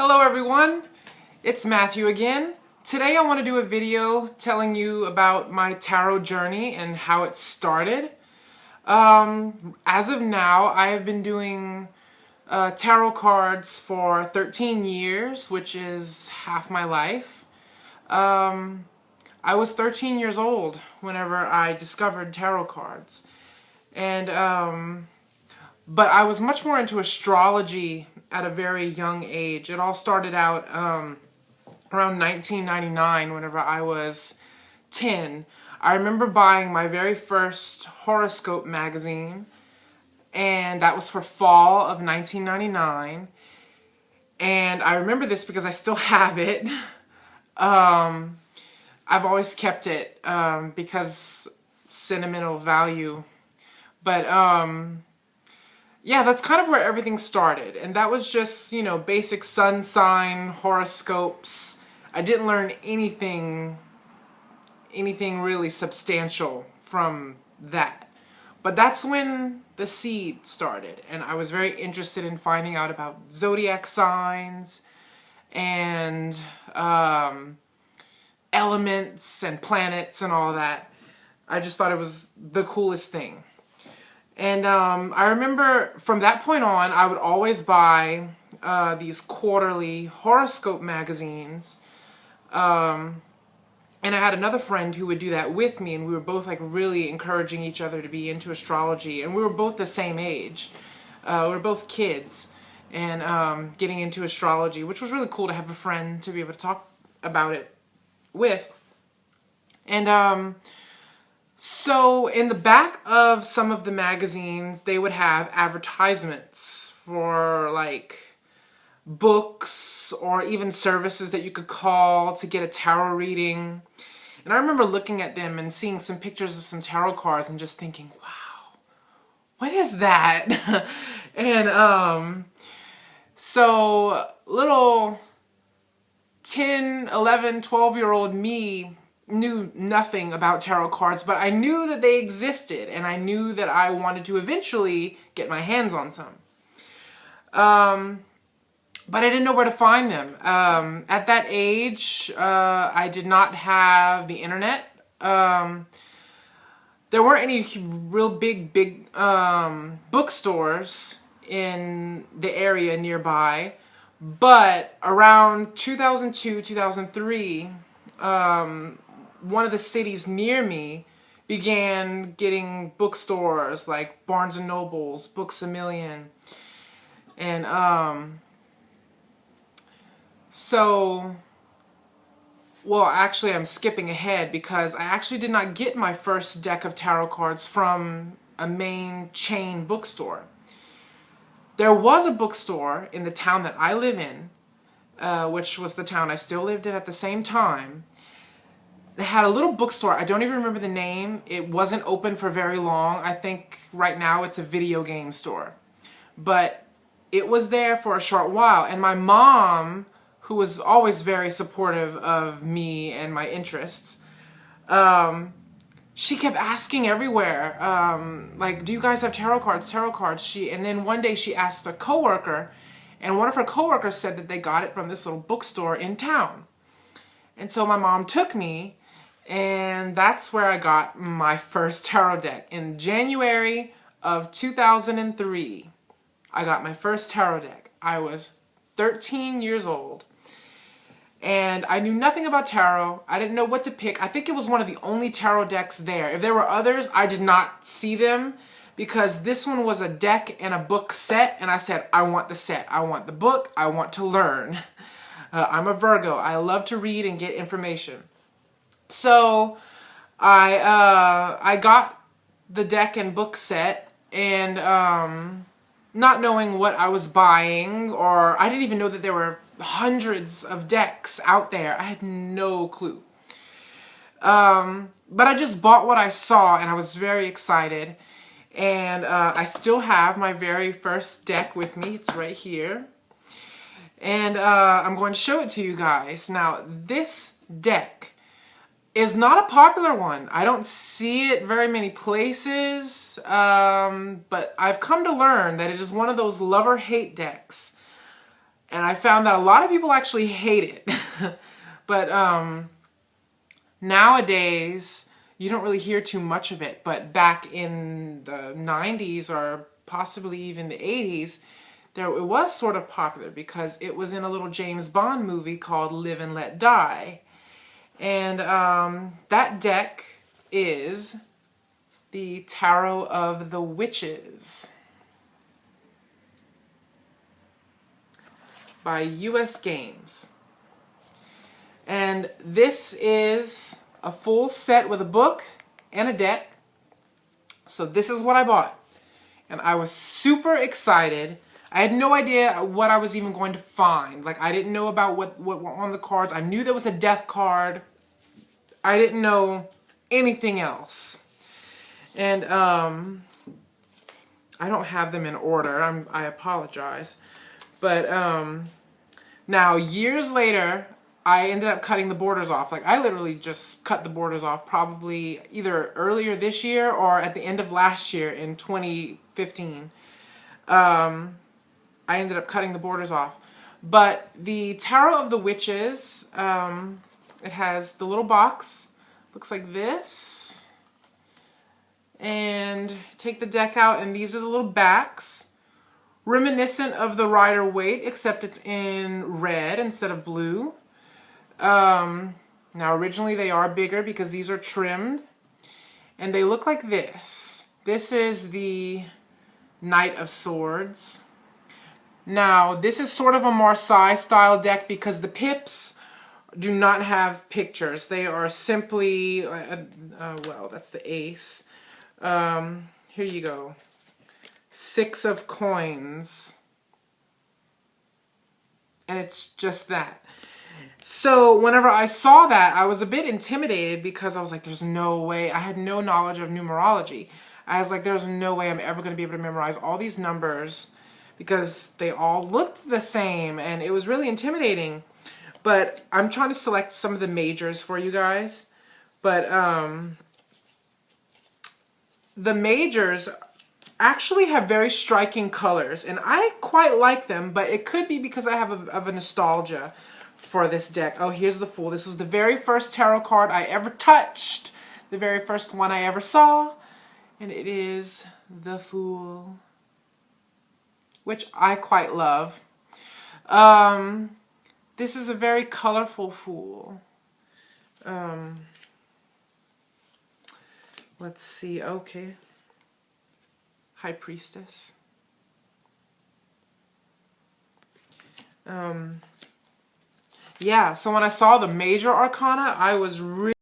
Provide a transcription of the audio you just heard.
Hello everyone, it's Matthew again. Today I want to do a video telling you about my tarot journey and how it started. As of now, I have been doing tarot cards for 13 years, which is half my life. I was 13 years old whenever I discovered tarot cards. But I was much more into astrology at a very young age. It all started out around 1999, whenever I was 10. I remember buying my very first horoscope magazine, and that was for fall of 1999. And I remember this because I still have it. I've always kept it because sentimental value. But yeah, that's kind of where everything started. And that was just, you know, basic sun sign, horoscopes. I didn't learn anything really substantial from that. But that's when the seed started. And I was very interested in finding out about zodiac signs and elements and planets and all that. I just thought it was the coolest thing. And I remember from that point on, I would always buy these quarterly horoscope magazines. And I had another friend who would do that with me, and we were both like really encouraging each other to be into astrology. And we were both the same age. We were both kids and getting into astrology, which was really cool to have a friend to be able to talk about it with. And so in the back of some of the magazines, they would have advertisements for like books or even services that you could call to get a tarot reading. And I remember looking at them and seeing some pictures of some tarot cards and just thinking, wow, what is that? And so little 10, 11, 12-year-old me knew nothing about tarot cards, but I knew that they existed, and I knew that I wanted to eventually get my hands on some. But I didn't know where to find them. At that age, I did not have the internet. There weren't any real big bookstores in the area nearby, but around 2002, 2003, one of the cities near me began getting bookstores like Barnes and Nobles, Books A Million. And well, actually I'm skipping ahead because I actually did not get my first deck of tarot cards from a main chain bookstore. There was a bookstore in the town that I live in, which was the town I still lived in at the same time. They had a little bookstore. I don't even remember the name. It wasn't open for very long. I think right now it's a video game store. But it was there for a short while. And my mom, who was always very supportive of me and my interests, she kept asking everywhere, like, do you guys have tarot cards, tarot cards? And then one day she asked a coworker, and one of her coworkers said that they got it from this little bookstore in town. And so my mom took me, and that's where I got my first tarot deck. In January of 2003, I got my first tarot deck. I was 13 years old, and I knew nothing about tarot. I didn't know what to pick. I think it was one of the only tarot decks there. If there were others, I did not see them, because this one was a deck and a book set, and I said, I want the set. I want the book. I want to learn. I'm a Virgo. I love to read and get information. So I got the deck and book set, and not knowing what I was buying, or I didn't even know that there were hundreds of decks out there. I had no clue. But I just bought what I saw, and I was very excited. And I still have my very first deck with me. It's right here. And I'm going to show it to you guys. Now, this deck is not a popular one. I don't see it very many places, but I've come to learn that it is one of those love or hate decks. And I found that a lot of people actually hate it. But nowadays, you don't really hear too much of it. But back in the 90s or possibly even the 80s, it was sort of popular because it was in a little James Bond movie called Live and Let Die. And that deck is the Tarot of the Witches by US Games. And this is a full set with a book and a deck. So this is what I bought. And I was super excited. I had no idea what I was even going to find. Like, I didn't know about what were on the cards. I knew there was a death card. I didn't know anything else. And I don't have them in order. I apologize. But now, years later, I ended up cutting the borders off. Like, I literally just cut the borders off probably either earlier this year or at the end of last year in 2015. I ended up cutting the borders off. But the Tarot of the Witches, it has the little box. Looks like this. And take the deck out, and these are the little backs. Reminiscent of the Rider-Waite, except it's in red instead of blue. Now originally they are bigger because these are trimmed. And they look like this. This is the Knight of Swords. Now, this is sort of a Marseille style deck because the pips do not have pictures. They are simply, well, that's the ace. Here you go. 6 of coins. And it's just that. So whenever I saw that, I was a bit intimidated because I was like, there's no way. I had no knowledge of numerology. I was like, there's no way I'm ever going to be able to memorize all these numbers because they all looked the same, and it was really intimidating. But I'm trying to select some of the majors for you guys. But the majors actually have very striking colors, and I quite like them, but it could be because I have a nostalgia for this deck. Oh, here's the Fool. This was the very first tarot card I ever touched, the very first one I ever saw, and it is the Fool, which I quite love. This is a very colorful Fool. Let's see, okay. High Priestess. Yeah, so when I saw the major arcana, I was really